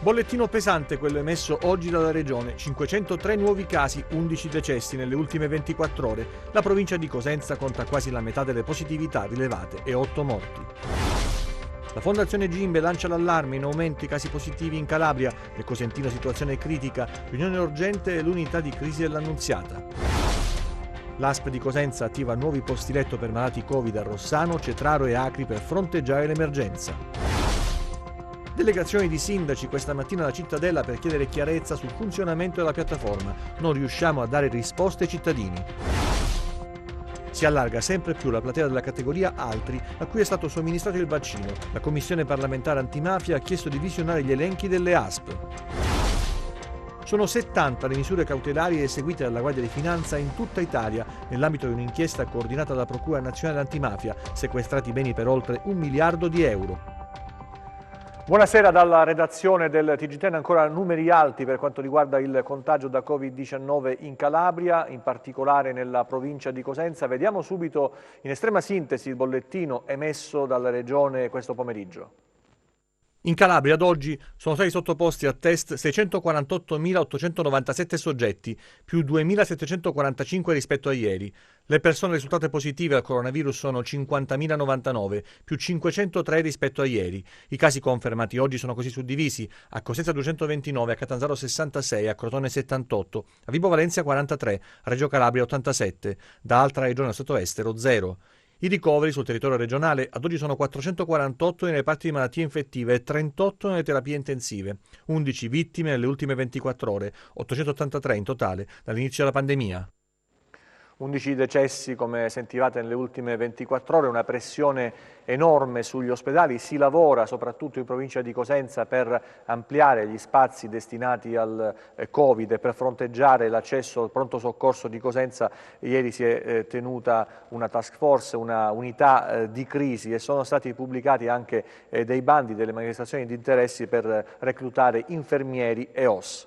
Bollettino pesante quello emesso oggi dalla Regione, 503 nuovi casi, 11 decessi nelle ultime 24 ore. La provincia di Cosenza conta quasi la metà delle positività rilevate e 8 morti. La Fondazione Gimbe lancia l'allarme in aumento i casi positivi in Calabria, nel Cosentino situazione critica, riunione urgente e l'unità di crisi dell'Annunziata. L'ASP di Cosenza attiva nuovi posti letto per malati Covid a Rossano, Cetraro e Acri per fronteggiare l'emergenza. Delegazioni di sindaci questa mattina alla Cittadella per chiedere chiarezza sul funzionamento della piattaforma. Non riusciamo a dare risposte ai cittadini. Si allarga sempre più la platea della categoria Altri, a cui è stato somministrato il vaccino. La Commissione parlamentare antimafia ha chiesto di visionare gli elenchi delle ASP. Sono 70 le misure cautelari eseguite dalla Guardia di Finanza in tutta Italia, nell'ambito di un'inchiesta coordinata dalla Procura Nazionale Antimafia, sequestrati beni per oltre 1 miliardo di euro. Buonasera dalla redazione del TG10, ancora numeri alti per quanto riguarda il contagio da Covid-19 in Calabria, in particolare nella provincia di Cosenza. Vediamo subito in estrema sintesi il bollettino emesso dalla Regione questo pomeriggio. In Calabria ad oggi sono stati sottoposti a test 648.897 soggetti, più 2.745 rispetto a ieri. Le persone risultate positive al coronavirus sono 50.099, più 503 rispetto a ieri. I casi confermati oggi sono così suddivisi: a Cosenza 229, a Catanzaro 66, a Crotone 78, a Vibo Valentia 43, a Reggio Calabria 87, da altra regione a sottoestero 0. I ricoveri sul territorio regionale ad oggi sono 448 nei reparti di malattie infettive e 38 nelle terapie intensive, 11 vittime nelle ultime 24 ore, 883 in totale dall'inizio della pandemia. 11 decessi, come sentivate, nelle ultime 24 ore, una pressione enorme sugli ospedali. Si lavora soprattutto in provincia di Cosenza per ampliare gli spazi destinati al Covid e per fronteggiare l'accesso al pronto soccorso di Cosenza. Ieri si è tenuta una task force, una unità di crisi, e sono stati pubblicati anche dei bandi, delle manifestazioni di interessi per reclutare infermieri e OS.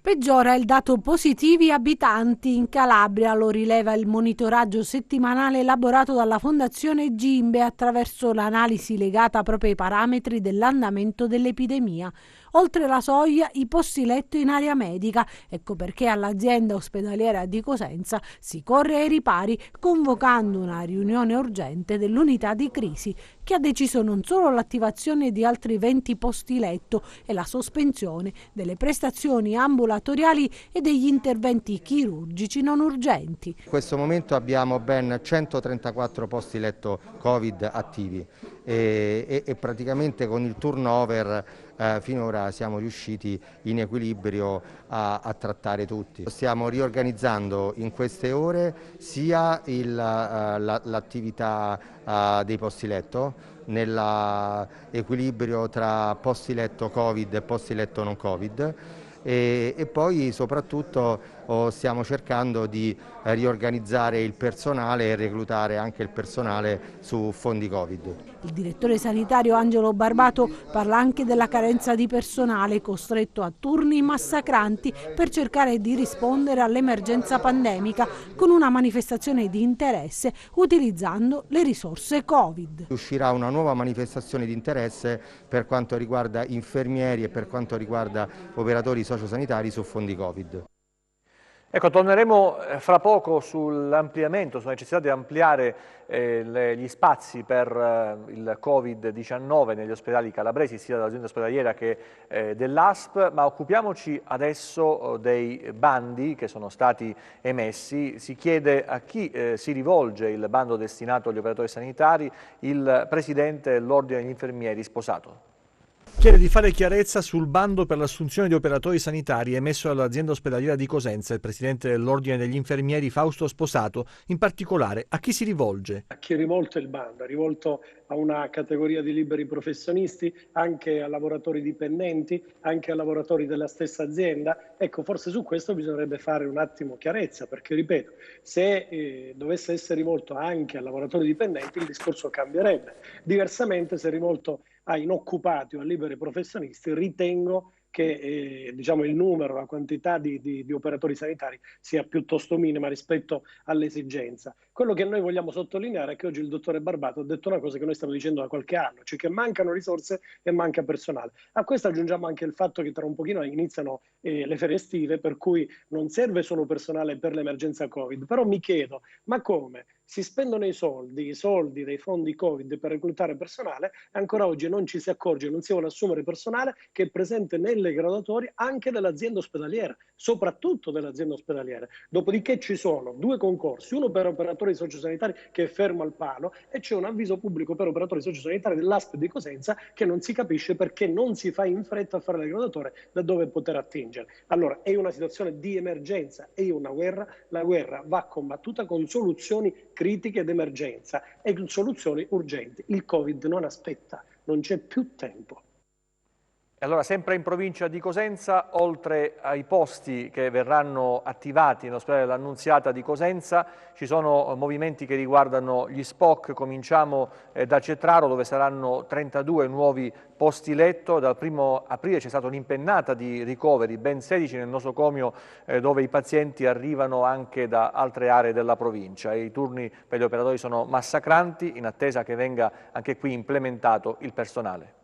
Peggiora il dato positivi abitanti in Calabria, lo rileva il monitoraggio settimanale elaborato dalla Fondazione Gimbe attraverso l'analisi legata proprio ai parametri dell'andamento dell'epidemia. Oltre la soglia, i posti letto in area medica. Ecco perché all'azienda ospedaliera di Cosenza si corre ai ripari, convocando una riunione urgente dell'unità di crisi, che ha deciso non solo l'attivazione di altri 20 posti letto e la sospensione delle prestazioni ambulatoriali e degli interventi chirurgici non urgenti. In questo momento abbiamo ben 134 posti letto Covid attivi e praticamente con il turnover finora siamo riusciti in equilibrio a trattare tutti. Stiamo riorganizzando in queste ore sia l'attività dei posti letto, nell'equilibrio tra posti letto Covid e posti letto non Covid, e poi soprattutto stiamo cercando di riorganizzare il personale e reclutare anche il personale su fondi Covid. Il direttore sanitario Angelo Barbato parla anche della carenza di personale costretto a turni massacranti per cercare di rispondere all'emergenza pandemica con una manifestazione di interesse utilizzando le risorse Covid. Uscirà una nuova manifestazione di interesse per quanto riguarda infermieri e per quanto riguarda operatori sociosanitari su fondi Covid. Ecco, torneremo fra poco sull'ampliamento, sulla necessità di ampliare gli spazi per il Covid-19 negli ospedali calabresi, sia dall'azienda ospedaliera che dell'ASP, ma occupiamoci adesso dei bandi che sono stati emessi. Si chiede a chi si rivolge il bando destinato agli operatori sanitari. Il presidente dell'Ordine degli Infermieri Sposato chiede di fare chiarezza sul bando per l'assunzione di operatori sanitari emesso dall'azienda ospedaliera di Cosenza. Il presidente dell'Ordine degli Infermieri Fausto Sposato, in particolare, a chi si rivolge? A chi è rivolto il bando? È rivolto a una categoria di liberi professionisti, anche a lavoratori dipendenti, anche a lavoratori della stessa azienda. Ecco, forse su questo bisognerebbe fare un attimo chiarezza, perché, ripeto, se dovesse essere rivolto anche a lavoratori dipendenti il discorso cambierebbe. Diversamente, se è rivolto a inoccupati o a liberi professionisti, ritengo che diciamo, il numero, la quantità di operatori sanitari sia piuttosto minima rispetto all'esigenza. Quello che noi vogliamo sottolineare è che oggi il dottore Barbato ha detto una cosa che noi stiamo dicendo da qualche anno, cioè che mancano risorse e manca personale. A questo aggiungiamo anche il fatto che tra un pochino iniziano le ferie estive, per cui non serve solo personale per l'emergenza Covid, però mi chiedo, ma come? Si spendono i soldi dei fondi Covid per reclutare personale e ancora oggi non ci si accorge, non si vuole assumere personale che è presente nelle graduatorie anche dell'azienda ospedaliera, soprattutto dell'azienda ospedaliera. Dopodiché ci sono 2 concorsi, uno per operatori sociosanitari che è fermo al palo e c'è un avviso pubblico per operatori sociosanitari dell'ASP di Cosenza che non si capisce perché non si fa in fretta a fare le graduatorie da dove poter attingere. Allora è una situazione di emergenza, è una guerra, la guerra va combattuta con soluzioni critiche d'emergenza e con soluzioni urgenti. Il Covid non aspetta, non c'è più tempo. E allora, sempre in provincia di Cosenza, oltre ai posti che verranno attivati nell'ospedale dell'Annunziata di Cosenza, ci sono movimenti che riguardano gli SPOC. Cominciamo da Cetraro, dove saranno 32 nuovi posti letto. Dal 1° aprile c'è stata un'impennata di ricoveri, ben 16 nel nosocomio, dove i pazienti arrivano anche da altre aree della provincia. I turni per gli operatori sono massacranti, in attesa che venga anche qui implementato il personale.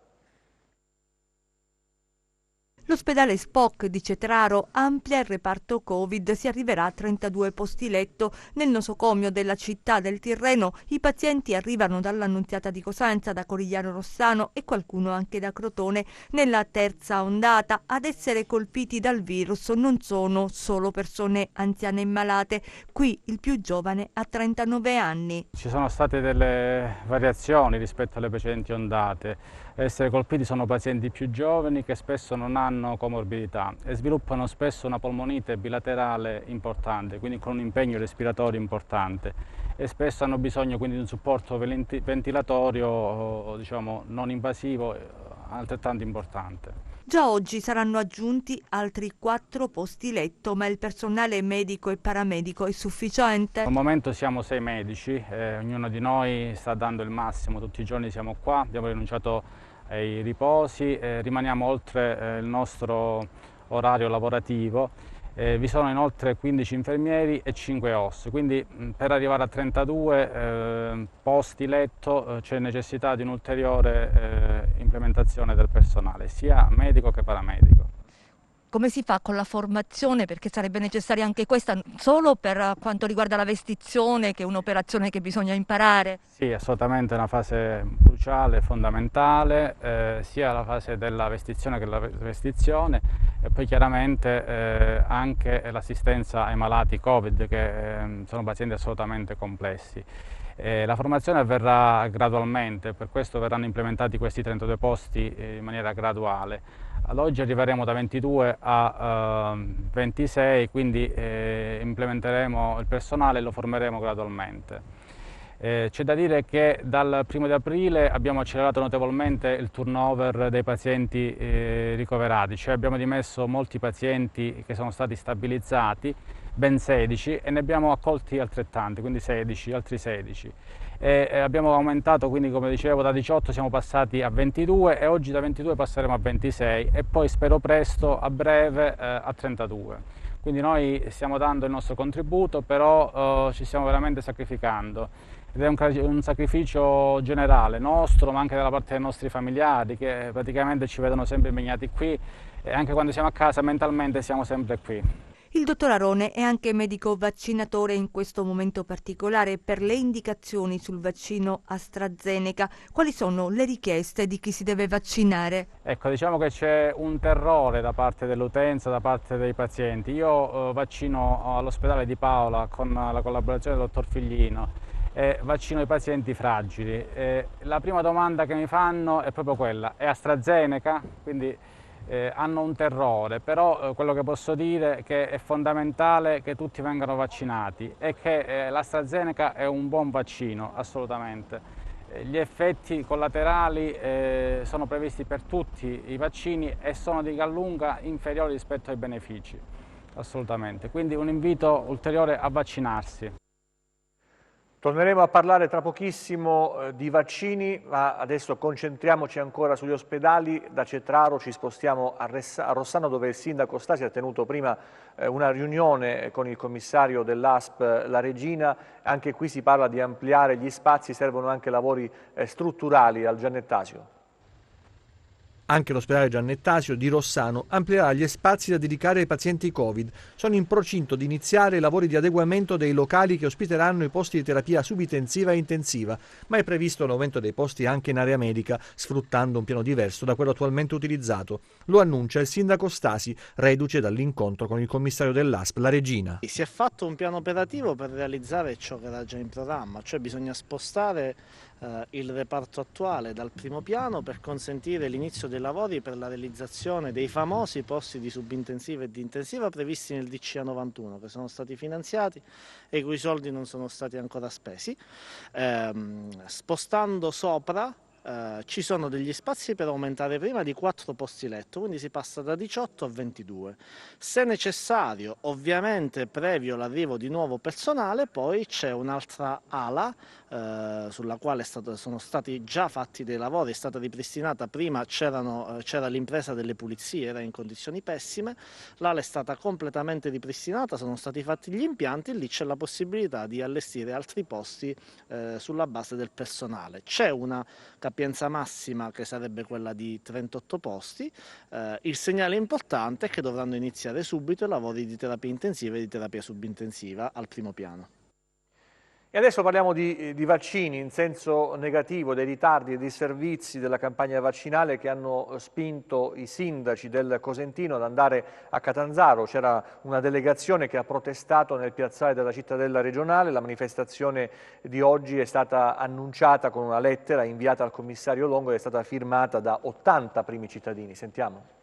L'ospedale SPOC di Cetraro amplia il reparto Covid, si arriverà a 32 posti letto. Nel nosocomio della città del Tirreno i pazienti arrivano dall'Annunziata di Cosenza, da Corigliano Rossano e qualcuno anche da Crotone. Nella terza ondata ad essere colpiti dal virus non sono solo persone anziane e malate, qui il più giovane ha 39 anni. Ci sono state delle variazioni rispetto alle precedenti ondate. Essere colpiti sono pazienti più giovani che spesso non hanno comorbidità e sviluppano spesso una polmonite bilaterale importante, quindi con un impegno respiratorio importante, e spesso hanno bisogno quindi di un supporto ventilatorio, diciamo, non invasivo, altrettanto importante. Già oggi saranno aggiunti altri 4 posti letto, ma il personale medico e paramedico è sufficiente. Al momento siamo 6 medici, ognuno di noi sta dando il massimo, tutti i giorni siamo qua, abbiamo rinunciato ai riposi, rimaniamo oltre il nostro orario lavorativo. Vi sono inoltre 15 infermieri e 5 OS, quindi per arrivare a 32 posti letto c'è necessità di un'ulteriore implementazione del personale, sia medico che paramedico. Come si fa con la formazione? Perché sarebbe necessaria anche questa, solo per quanto riguarda la vestizione, che è un'operazione che bisogna imparare? Sì, assolutamente è una fase cruciale, fondamentale, sia la fase della vestizione che la vestizione, e poi chiaramente anche l'assistenza ai malati Covid, che sono pazienti assolutamente complessi. La formazione avverrà gradualmente, per questo verranno implementati questi 32 posti in maniera graduale. Ad oggi arriveremo da 22 a 26, quindi implementeremo il personale e lo formeremo gradualmente. C'è da dire che dal 1° di aprile abbiamo accelerato notevolmente il turnover dei pazienti ricoverati, cioè abbiamo dimesso molti pazienti che sono stati stabilizzati, ben 16, e ne abbiamo accolti altrettanti, quindi 16, altri 16. Abbiamo aumentato, quindi come dicevo, da 18 siamo passati a 22 e oggi da 22 passeremo a 26 e poi spero presto, a breve, a 32. Quindi noi stiamo dando il nostro contributo, però ci stiamo veramente sacrificando. Ed è un sacrificio generale nostro, ma anche dalla parte dei nostri familiari, che praticamente ci vedono sempre impegnati qui, e anche quando siamo a casa mentalmente siamo sempre qui. Il dottor Arone è anche medico vaccinatore in questo momento particolare. Per le indicazioni sul vaccino AstraZeneca, quali sono le richieste di chi si deve vaccinare? Ecco, diciamo che c'è un terrore da parte dell'utenza, da parte dei pazienti. Io vaccino all'ospedale di Paola con la collaborazione del dottor Figlino e vaccino i pazienti fragili. La prima domanda che mi fanno è proprio quella: è AstraZeneca? Quindi hanno un terrore, però quello che posso dire è che è fondamentale che tutti vengano vaccinati e che l'AstraZeneca è un buon vaccino, assolutamente. Gli effetti collaterali sono previsti per tutti i vaccini e sono di gran lunga inferiori rispetto ai benefici, assolutamente. Quindi un invito ulteriore a vaccinarsi. Torneremo a parlare tra pochissimo di vaccini, ma adesso concentriamoci ancora sugli ospedali. Da Cetraro ci spostiamo a Rossano, dove il sindaco Stasi ha tenuto prima una riunione con il commissario dell'ASP, la Regina. Anche qui si parla di ampliare gli spazi, servono anche lavori strutturali al Giannettasio. Anche l'ospedale Giannettasio di Rossano amplierà gli spazi da dedicare ai pazienti Covid. Sono in procinto di iniziare i lavori di adeguamento dei locali che ospiteranno i posti di terapia subintensiva e intensiva, ma è previsto l'aumento dei posti anche in area medica, sfruttando un piano diverso da quello attualmente utilizzato. Lo annuncia il sindaco Stasi, reduce dall'incontro con il commissario dell'ASP, la Regina. Si è fatto un piano operativo per realizzare ciò che era già in programma, cioè bisogna spostare il reparto attuale dal primo piano per consentire l'inizio dei lavori per la realizzazione dei famosi posti di subintensiva e di intensiva previsti nel DCA 91, che sono stati finanziati e i cui soldi non sono stati ancora spesi. Spostando sopra ci sono degli spazi per aumentare prima di 4 posti letto, quindi si passa da 18 a 22. Se necessario, ovviamente previo l'arrivo di nuovo personale, poi c'è un'altra ala sulla quale sono stati già fatti dei lavori, è stata ripristinata. Prima c'era l'impresa delle pulizie, era in condizioni pessime, l'ala è stata completamente ripristinata, sono stati fatti gli impianti e lì c'è la possibilità di allestire altri posti sulla base del personale. C'è una capienza massima che sarebbe quella di 38 posti, il segnale importante è che dovranno iniziare subito i lavori di terapia intensiva e di terapia subintensiva al primo piano. E adesso parliamo di vaccini in senso negativo, dei ritardi e dei disservizi della campagna vaccinale che hanno spinto i sindaci del Cosentino ad andare a Catanzaro. C'era una delegazione che ha protestato nel piazzale della cittadella regionale. La manifestazione di oggi è stata annunciata con una lettera inviata al commissario Longo ed è stata firmata da 80 primi cittadini. Sentiamo.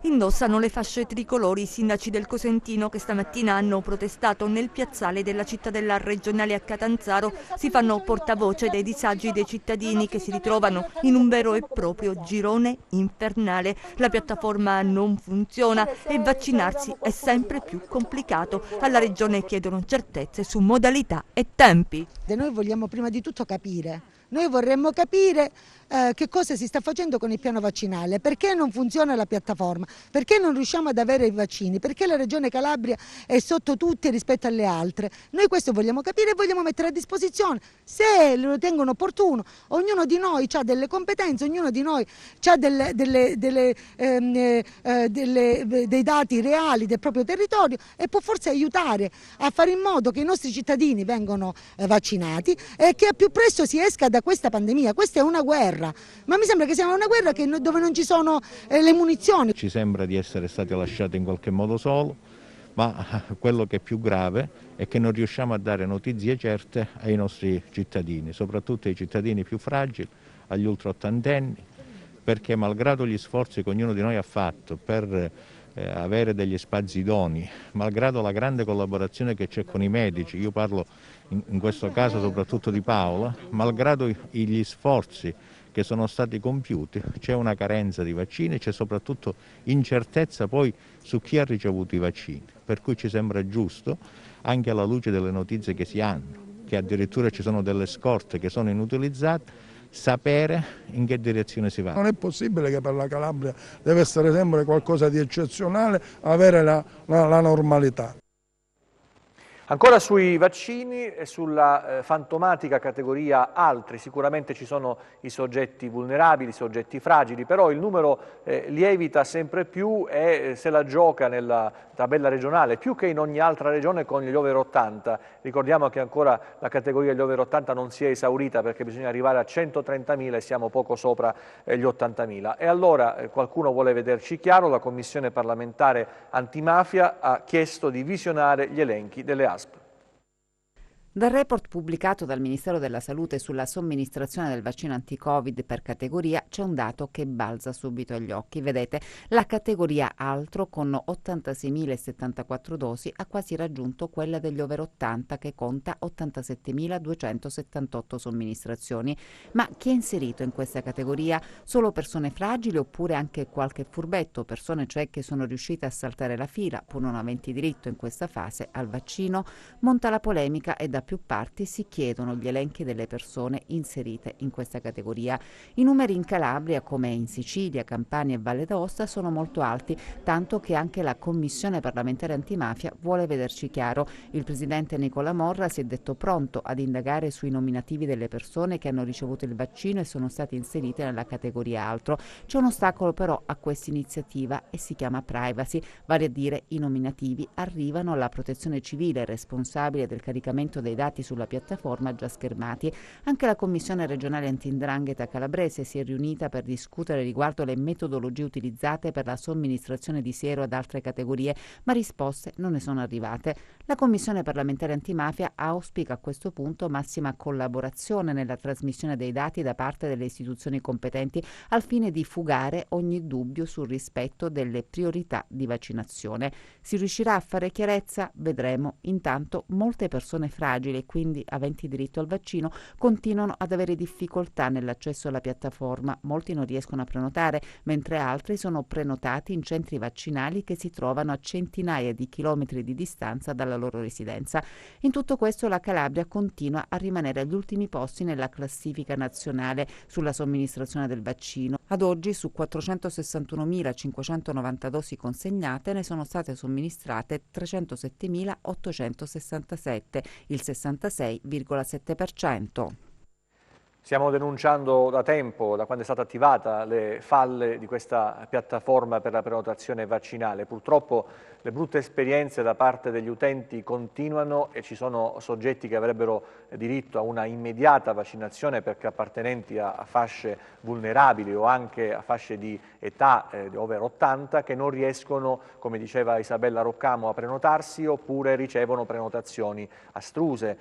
Indossano le fasce tricolori i sindaci del Cosentino che stamattina hanno protestato nel piazzale della cittadella regionale a Catanzaro. Si fanno portavoce dei disagi dei cittadini che si ritrovano in un vero e proprio girone infernale. La piattaforma non funziona e vaccinarsi è sempre più complicato. Alla regione chiedono certezze su modalità e tempi. Noi vogliamo prima di tutto capire. Noi vorremmo capire che cosa si sta facendo con il piano vaccinale, perché non funziona la piattaforma, perché non riusciamo ad avere i vaccini, perché la regione Calabria è sotto tutti rispetto alle altre. Noi questo vogliamo capire e vogliamo mettere a disposizione, se lo ritengono opportuno. Ognuno di noi ha delle competenze, ognuno di noi ha dei dati reali del proprio territorio e può forse aiutare a fare in modo che i nostri cittadini vengano vaccinati e che al più presto si esca da questa pandemia. Questa è una guerra, ma mi sembra che sia una guerra dove non ci sono le munizioni. Ci sembra di essere stati lasciati in qualche modo solo, ma quello che è più grave è che non riusciamo a dare notizie certe ai nostri cittadini, soprattutto ai cittadini più fragili, agli ultraottantenni, perché malgrado gli sforzi che ognuno di noi ha fatto per avere degli spazi idonei, malgrado la grande collaborazione che c'è con i medici, io parlo in questo caso soprattutto di Paola, malgrado gli sforzi che sono stati compiuti, c'è una carenza di vaccini, c'è soprattutto incertezza poi su chi ha ricevuto i vaccini, per cui ci sembra giusto, anche alla luce delle notizie che si hanno, che addirittura ci sono delle scorte che sono inutilizzate, sapere in che direzione si va. Non è possibile che per la Calabria deve essere sempre qualcosa di eccezionale, avere la normalità. Ancora sui vaccini e sulla fantomatica categoria altri, sicuramente ci sono i soggetti vulnerabili, i soggetti fragili, però il numero lievita sempre più e se la gioca nella tabella regionale, più che in ogni altra regione con gli over 80. Ricordiamo che ancora la categoria degli over 80 non si è esaurita perché bisogna arrivare a 130.000 e siamo poco sopra gli 80.000. E allora qualcuno vuole vederci chiaro, la Commissione parlamentare antimafia ha chiesto di visionare gli elenchi delle ASP. Dal report pubblicato dal Ministero della Salute sulla somministrazione del vaccino anti-Covid per categoria c'è un dato che balza subito agli occhi. Vedete, la categoria altro con 86.074 dosi ha quasi raggiunto quella degli over 80 che conta 87.278 somministrazioni. Ma chi è inserito in questa categoria? Solo persone fragili oppure anche qualche furbetto, persone cioè che sono riuscite a saltare la fila pur non aventi diritto in questa fase al vaccino? Monta la polemica e da più parti si chiedono gli elenchi delle persone inserite in questa categoria. I numeri in Calabria, come in Sicilia, Campania e Valle d'Aosta, sono molto alti, tanto che anche la Commissione parlamentare antimafia vuole vederci chiaro. Il presidente Nicola Morra si è detto pronto ad indagare sui nominativi delle persone che hanno ricevuto il vaccino e sono state inserite nella categoria altro. C'è un ostacolo però a questa iniziativa e si chiama privacy, vale a dire i nominativi arrivano alla Protezione Civile, responsabile del caricamento dei dati sulla piattaforma già schermati. Anche la Commissione regionale anti-'ndrangheta calabrese si è riunita per discutere riguardo le metodologie utilizzate per la somministrazione di siero ad altre categorie, ma risposte non ne sono arrivate. La Commissione parlamentare antimafia auspica a questo punto massima collaborazione nella trasmissione dei dati da parte delle istituzioni competenti al fine di fugare ogni dubbio sul rispetto delle priorità di vaccinazione. Si riuscirà a fare chiarezza? Vedremo. Intanto molte persone fragili e quindi aventi diritto al vaccino continuano ad avere difficoltà nell'accesso alla piattaforma. Molti non riescono a prenotare, mentre altri sono prenotati in centri vaccinali che si trovano a centinaia di chilometri di distanza dalla loro residenza. In tutto questo la Calabria continua a rimanere agli ultimi posti nella classifica nazionale sulla somministrazione del vaccino. Ad oggi su 461.590 dosi consegnate ne sono state somministrate 307.867, il 66,7%. Stiamo denunciando da tempo, da quando è stata attivata, le falle di questa piattaforma per la prenotazione vaccinale. Purtroppo le brutte esperienze da parte degli utenti continuano e ci sono soggetti che avrebbero diritto a una immediata vaccinazione perché appartenenti a fasce vulnerabili o anche a fasce di età di over 80 che non riescono, come diceva Isabella Roccamo, a prenotarsi oppure ricevono prenotazioni astruse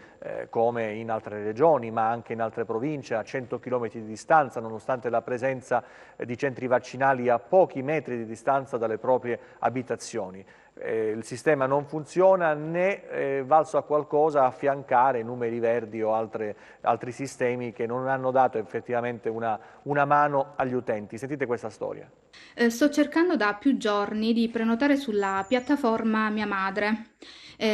come in altre regioni ma anche in altre province a 100 km di distanza, nonostante la presenza di centri vaccinali a pochi metri di distanza dalle proprie abitazioni. Il sistema non funziona né è valso a qualcosa affiancare numeri verdi o altri sistemi che non hanno dato effettivamente una mano agli utenti. Sentite questa storia. Sto cercando da più giorni di prenotare sulla piattaforma mia madre.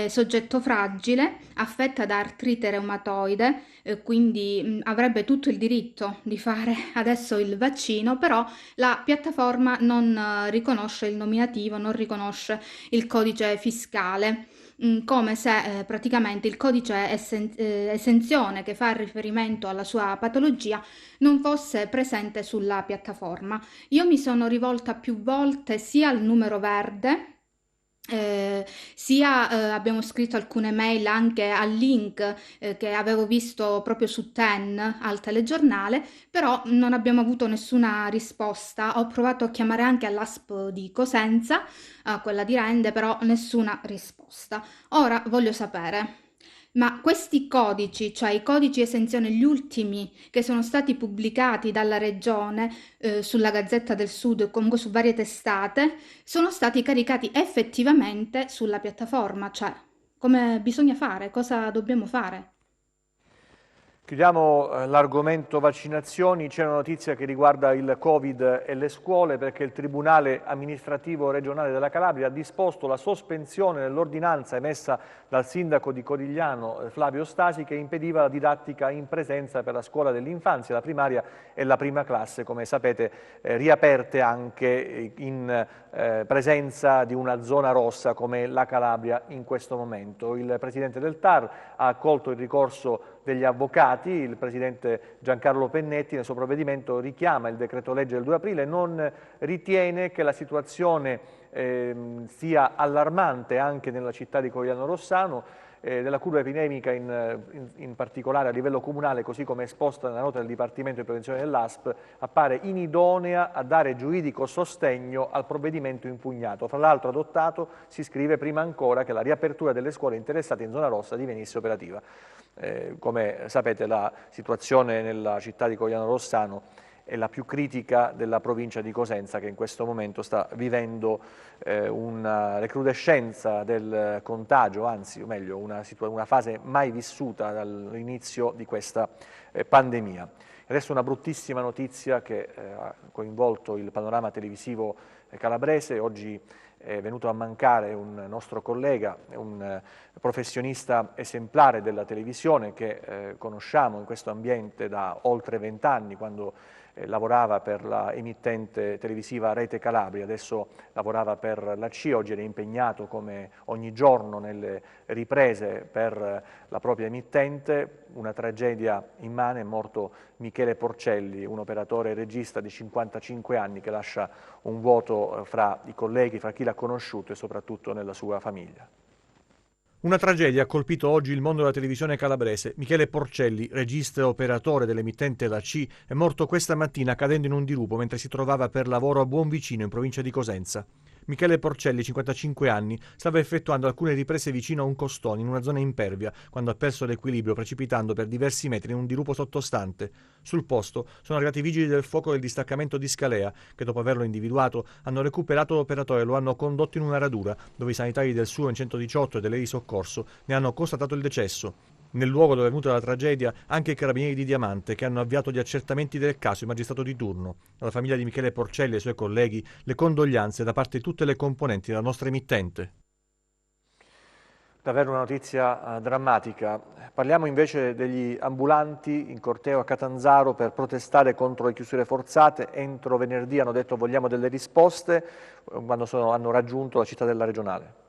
Soggetto fragile, affetta da artrite reumatoide, quindi avrebbe tutto il diritto di fare adesso il vaccino, però la piattaforma non riconosce il nominativo, non riconosce il codice fiscale, come se praticamente il codice esenzione che fa riferimento alla sua patologia non fosse presente sulla piattaforma. Io mi sono rivolta più volte sia al numero verde, sia abbiamo scritto alcune mail anche al link che avevo visto proprio su TEN al telegiornale, però non abbiamo avuto nessuna risposta. Ho provato a chiamare anche all'ASP di Cosenza, quella di Rende, però nessuna risposta. Ora voglio sapere, ma questi codici, cioè i codici esenzione, gli ultimi che sono stati pubblicati dalla Regione sulla Gazzetta del Sud, comunque su varie testate, sono stati caricati effettivamente sulla piattaforma? Cioè, come bisogna fare? Cosa dobbiamo fare? Chiudiamo l'argomento vaccinazioni. C'è una notizia che riguarda il Covid e le scuole perché il Tribunale amministrativo regionale della Calabria ha disposto la sospensione dell'ordinanza emessa dal sindaco di Codigliano Flavio Stasi che impediva la didattica in presenza per la scuola dell'infanzia, la primaria e la prima classe, come sapete riaperte anche in presenza di una zona rossa come la Calabria in questo momento. Il presidente del TAR ha accolto il ricorso degli avvocati, il presidente Giancarlo Pennetti nel suo provvedimento richiama il decreto legge del 2 aprile, non ritiene che la situazione sia allarmante anche nella città di Corigliano Rossano, della curva epidemica in particolare a livello comunale, così come esposta nella nota del Dipartimento di Prevenzione dell'ASP, appare inidonea a dare giuridico sostegno al provvedimento impugnato. Fra l'altro adottato, si scrive, prima ancora che la riapertura delle scuole interessate in zona rossa divenisse operativa. Come sapete la situazione nella città di Corigliano Rossano è la più critica della provincia di Cosenza che in questo momento sta vivendo una recrudescenza del contagio, anzi o meglio una fase mai vissuta dall'inizio di questa pandemia. Adesso una bruttissima notizia che ha coinvolto il panorama televisivo calabrese. Oggi è venuto a mancare un nostro collega, un professionista esemplare della televisione che conosciamo in questo ambiente da oltre 20 anni, quando lavorava per la emittente televisiva Rete Calabria, adesso lavorava per la CI, oggi era impegnato come ogni giorno nelle riprese per la propria emittente. Una tragedia immane, è morto Michele Porcelli, un operatore e regista di 55 anni che lascia un vuoto fra i colleghi, fra chi l'ha conosciuto e soprattutto nella sua famiglia. Una tragedia ha colpito oggi il mondo della televisione calabrese. Michele Porcelli, regista e operatore dell'emittente La C, è morto questa mattina cadendo in un dirupo mentre si trovava per lavoro a Buonvicino, in provincia di Cosenza. Michele Porcelli, 55 anni, stava effettuando alcune riprese vicino a un costone in una zona impervia quando ha perso l'equilibrio precipitando per diversi metri in un dirupo sottostante. Sul posto sono arrivati i vigili del fuoco del distaccamento di Scalea che, dopo averlo individuato, hanno recuperato l'operatore e lo hanno condotto in una radura dove i sanitari del SUO 118 e delle di soccorso ne hanno constatato il decesso. Nel luogo dove è venuta la tragedia anche i carabinieri di Diamante che hanno avviato gli accertamenti del caso, il magistrato di turno. Alla famiglia di Michele Porcelli e ai suoi colleghi le condoglianze da parte di tutte le componenti della nostra emittente. Davvero una notizia drammatica. Parliamo invece degli ambulanti in corteo a Catanzaro per protestare contro le chiusure forzate. Entro venerdì hanno detto vogliamo delle risposte quando hanno raggiunto la cittadella regionale.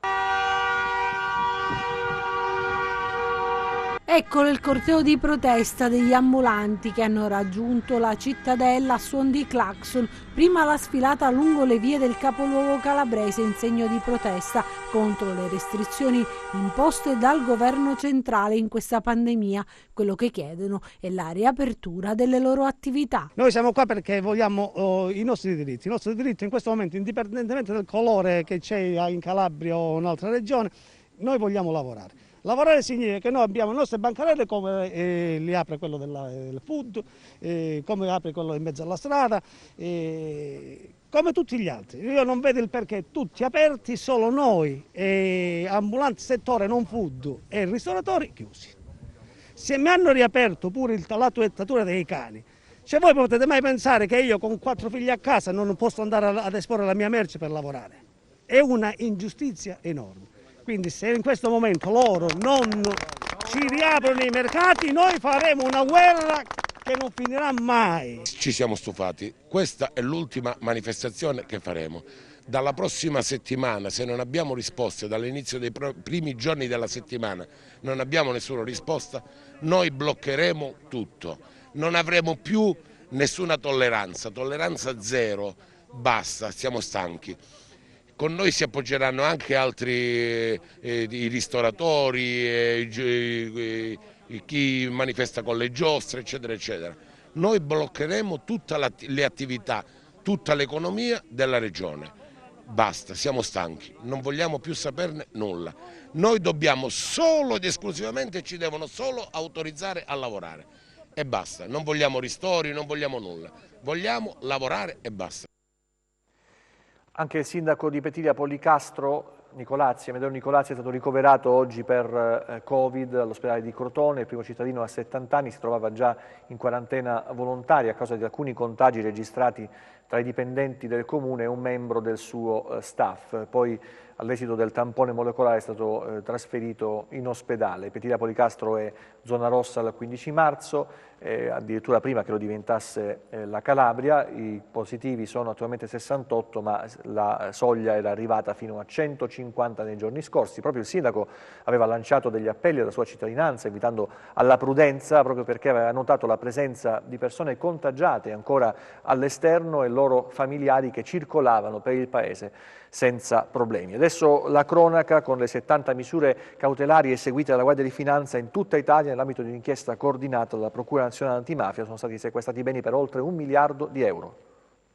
Eccolo il corteo di protesta degli ambulanti che hanno raggiunto la cittadella a suon di clacson. Prima la sfilata lungo le vie del capoluogo calabrese in segno di protesta contro le restrizioni imposte dal governo centrale in questa pandemia. Quello che chiedono è la riapertura delle loro attività. Noi siamo qua perché vogliamo i nostri diritti. Il nostro diritto in questo momento, indipendentemente dal colore che c'è in Calabria o in un'altra regione, noi vogliamo lavorare. Lavorare significa che noi abbiamo le nostre bancarelle come li apre quello del food, come apre quello in mezzo alla strada, come tutti gli altri. Io non vedo il perché tutti aperti, solo noi, ambulanti settore non food e ristoratori chiusi. Se mi hanno riaperto pure la tuettatura dei cani, cioè voi potete mai pensare che io con 4 figli a casa non posso andare ad esporre la mia merce per lavorare? È una ingiustizia enorme. Quindi se in questo momento loro non ci riaprono i mercati, noi faremo una guerra che non finirà mai. Ci siamo stufati, questa è l'ultima manifestazione che faremo. Dalla prossima settimana, se non abbiamo risposte, dall'inizio dei primi giorni della settimana, non abbiamo nessuna risposta, noi bloccheremo tutto. Non avremo più nessuna tolleranza zero, basta, siamo stanchi. Con noi si appoggeranno anche altri i ristoratori, chi manifesta con le giostre, eccetera, eccetera. Noi bloccheremo tutte le attività, tutta l'economia della regione. Basta, siamo stanchi, non vogliamo più saperne nulla. Noi dobbiamo solo ed esclusivamente, ci devono solo autorizzare a lavorare. E basta, non vogliamo ristori, non vogliamo nulla. Vogliamo lavorare e basta. Anche il sindaco di Petilia Policastro, Amedeo Nicolazzi, è stato ricoverato oggi per Covid all'ospedale di Crotone. Il primo cittadino a 70 anni si trovava già in quarantena volontaria a causa di alcuni contagi registrati tra i dipendenti del comune e un membro del suo staff. Poi all'esito del tampone molecolare è stato trasferito in ospedale. Petilia Policastro è zona rossa dal 15 marzo, addirittura prima che lo diventasse la Calabria. I positivi sono attualmente 68, ma la soglia era arrivata fino a 150 nei giorni scorsi. Proprio il sindaco aveva lanciato degli appelli alla sua cittadinanza invitando alla prudenza, proprio perché aveva notato la presenza di persone contagiate ancora all'esterno e loro familiari che circolavano per il paese senza problemi. Adesso la cronaca con le 70 misure cautelari eseguite dalla Guardia di Finanza in tutta Italia nell'ambito di un'inchiesta coordinata dalla Procura Nazionale Antimafia. Sono stati sequestrati beni per oltre 1 miliardo di euro.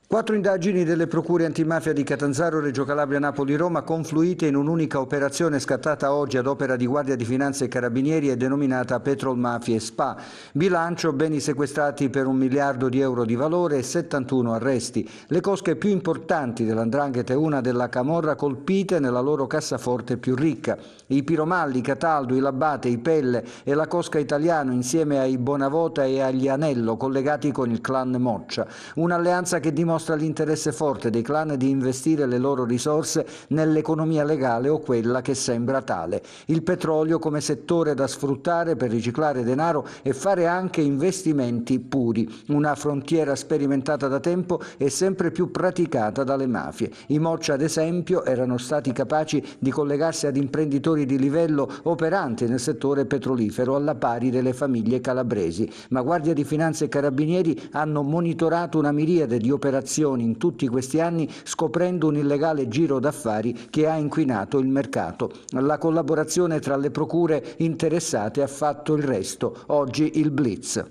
4 indagini delle procure antimafia di Catanzaro, Reggio Calabria, Napoli, Roma, confluite in un'unica operazione scattata oggi ad opera di Guardia di Finanza e Carabinieri e denominata Petrol Mafie SPA. Bilancio: beni sequestrati per 1 miliardo di euro di valore e 71 arresti. Le cosche più importanti dell''ndrangheta e una della camorra colpite nella loro cassaforte più ricca. I Piromalli, Cataldo, i Labbate, i Pelle e la Cosca Italiano insieme ai Bonavota e agli Anello collegati con il clan Moccia. Un'alleanza che dimostra l'interesse forte dei clan di investire le loro risorse nell'economia legale o quella che sembra tale. Il petrolio come settore da sfruttare per riciclare denaro e fare anche investimenti puri. Una frontiera sperimentata da tempo e sempre più praticata dalle mafie. I Moccia, ad esempio, erano stati capaci di collegarsi ad imprenditori di livello operanti nel settore petrolifero alla pari delle famiglie calabresi. Ma Guardia di Finanza e Carabinieri hanno monitorato una miriade di operazioni in tutti questi anni, scoprendo un illegale giro d'affari che ha inquinato il mercato. La collaborazione tra le procure interessate ha fatto il resto. Oggi il blitz.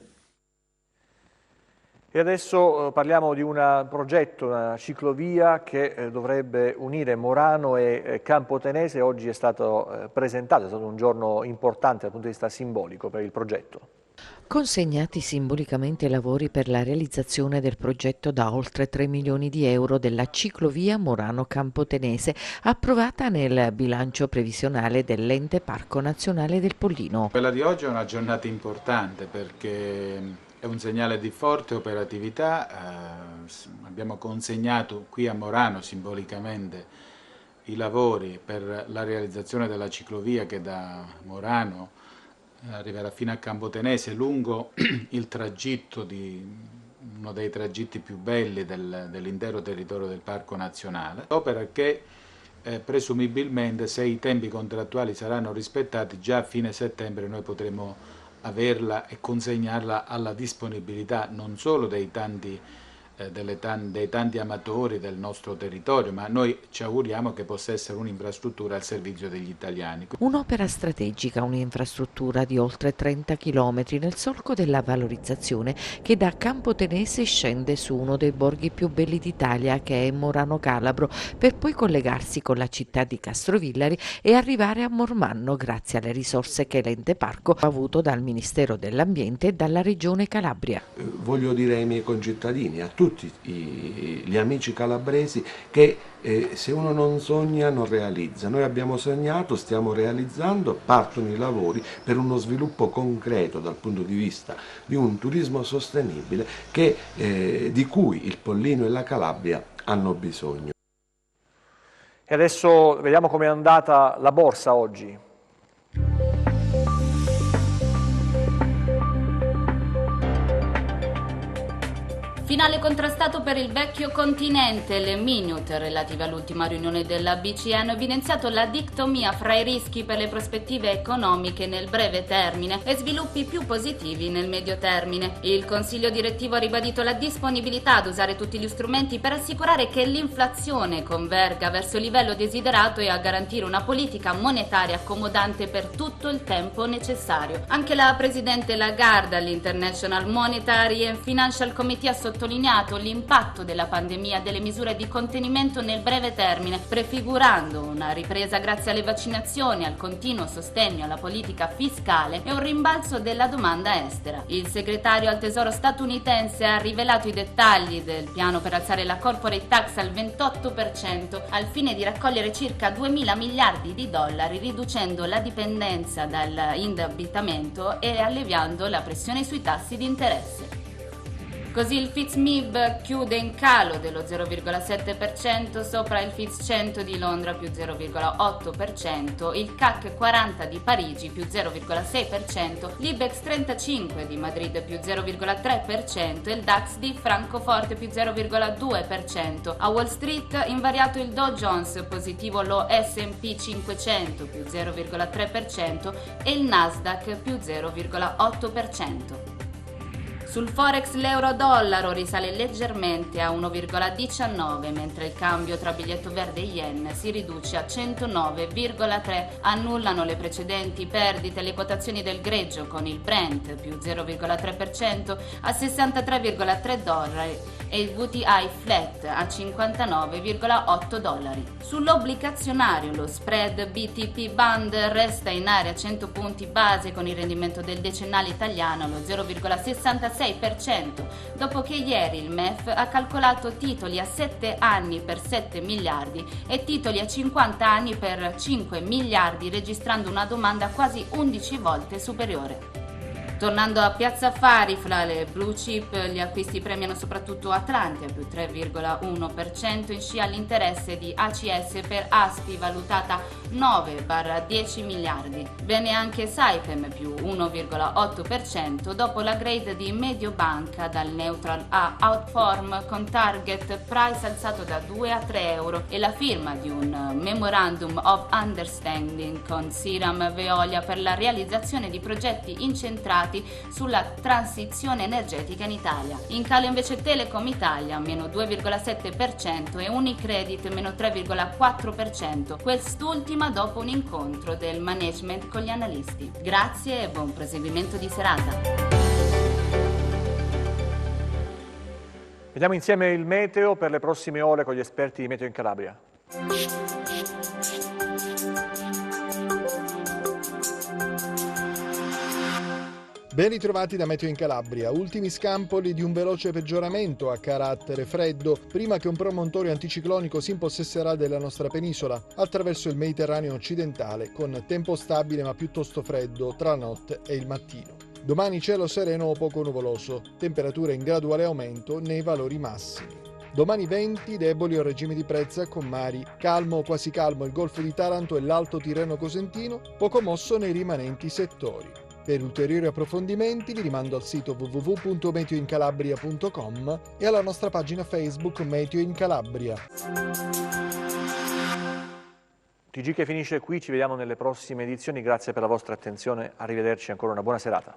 E adesso parliamo di un progetto, una ciclovia che dovrebbe unire Morano e Campotenese. Oggi è stato presentato, è stato un giorno importante dal punto di vista simbolico per il progetto. Consegnati simbolicamente i lavori per la realizzazione del progetto da oltre 3 milioni di euro della ciclovia Morano-Campotenese, approvata nel bilancio previsionale dell'Ente Parco Nazionale del Pollino. Quella di oggi è una giornata importante perché è un segnale di forte operatività. Abbiamo consegnato qui a Morano simbolicamente i lavori per la realizzazione della ciclovia che da Morano arriverà fino a Campotenese lungo il tragitto uno dei tragitti più belli dell'intero territorio del Parco Nazionale. Opera che presumibilmente, se i tempi contrattuali saranno rispettati, già a fine settembre noi potremo averla e consegnarla alla disponibilità non solo dei tanti amatori del nostro territorio, ma noi ci auguriamo che possa essere un'infrastruttura al servizio degli italiani. Un'opera strategica, un'infrastruttura di oltre 30 km nel solco della valorizzazione che da Campotenese scende su uno dei borghi più belli d'Italia, che è Morano Calabro, per poi collegarsi con la città di Castrovillari e arrivare a Mormanno grazie alle risorse che l'Ente Parco ha avuto dal Ministero dell'Ambiente e dalla Regione Calabria. Voglio dire ai miei concittadini, a tutti gli amici calabresi, che se uno non sogna non realizza. Noi abbiamo sognato, stiamo realizzando, partono i lavori per uno sviluppo concreto dal punto di vista di un turismo sostenibile di cui il Pollino e la Calabria hanno bisogno. E adesso vediamo com'è andata la borsa oggi. Finale contrastato per il vecchio continente. Le minute relative all'ultima riunione della BCE hanno evidenziato la dicotomia fra i rischi per le prospettive economiche nel breve termine e sviluppi più positivi nel medio termine. Il Consiglio direttivo ha ribadito la disponibilità ad usare tutti gli strumenti per assicurare che l'inflazione converga verso il livello desiderato e a garantire una politica monetaria accomodante per tutto il tempo necessario. Anche la Presidente Lagarde all'International Monetary and Financial Committee ha sottolineato l'impatto della pandemia e delle misure di contenimento nel breve termine, prefigurando una ripresa grazie alle vaccinazioni, al continuo sostegno alla politica fiscale e un rimbalzo della domanda estera. Il segretario al Tesoro statunitense ha rivelato i dettagli del piano per alzare la corporate tax al 28% al fine di raccogliere circa 2.000 miliardi di dollari, riducendo la dipendenza dall'indebitamento e alleviando la pressione sui tassi di interesse. Così il FTSE/MIB chiude in calo dello 0,7%, sopra il FTSE 100 di Londra più 0,8%, il CAC 40 di Parigi più 0,6%, l'Ibex 35 di Madrid più 0,3% e il DAX di Francoforte più 0,2%. A Wall Street invariato il Dow Jones, positivo lo S&P 500 più 0,3% e il Nasdaq più 0,8%. Sul Forex l'euro-dollaro risale leggermente a 1,19, mentre il cambio tra biglietto verde e yen si riduce a 109,3. Annullano le precedenti perdite le quotazioni del greggio, con il Brent più 0,3% a 63,3 dollari e il WTI flat a 59,8 dollari. Sull'obbligazionario lo spread BTP Bund resta in area 100 punti base, con il rendimento del decennale italiano allo 0,66%, dopo che ieri il MEF ha calcolato titoli a 7 anni per 7 miliardi e titoli a 50 anni per 5 miliardi, registrando una domanda quasi 11 volte superiore. Tornando a Piazza Affari, fra le blue chip gli acquisti premiano soprattutto Atlantia più 3,1%, in scia all'interesse di ACS per Aspi valutata 9/10 miliardi. Bene anche Saipem più 1,8% dopo la grade di Mediobanca dal neutral a outperform, con target price alzato da 2 a 3 euro e la firma di un Memorandum of Understanding con Siram Veolia per la realizzazione di progetti incentrati sulla transizione energetica in Italia. In calo invece Telecom Italia meno 2,7% e Unicredit meno 3,4%, quest'ultima dopo un incontro del management con gli analisti. Grazie e buon proseguimento di serata. Vediamo insieme il meteo per le prossime ore con gli esperti di Meteo in Calabria. Ben ritrovati da Meteo in Calabria, ultimi scampoli di un veloce peggioramento a carattere freddo prima che un promontorio anticiclonico si impossesserà della nostra penisola attraverso il Mediterraneo occidentale, con tempo stabile ma piuttosto freddo tra la notte e il mattino. Domani cielo sereno o poco nuvoloso, temperature in graduale aumento nei valori massimi. Domani venti deboli al regime di Prezza con mari calmo o quasi calmo il Golfo di Taranto e l'Alto Tirreno Cosentino, poco mosso nei rimanenti settori. Per ulteriori approfondimenti vi rimando al sito www.meteoincalabria.com e alla nostra pagina Facebook Meteo in Calabria. TG che finisce qui, ci vediamo nelle prossime edizioni, grazie per la vostra attenzione, arrivederci, ancora una buona serata.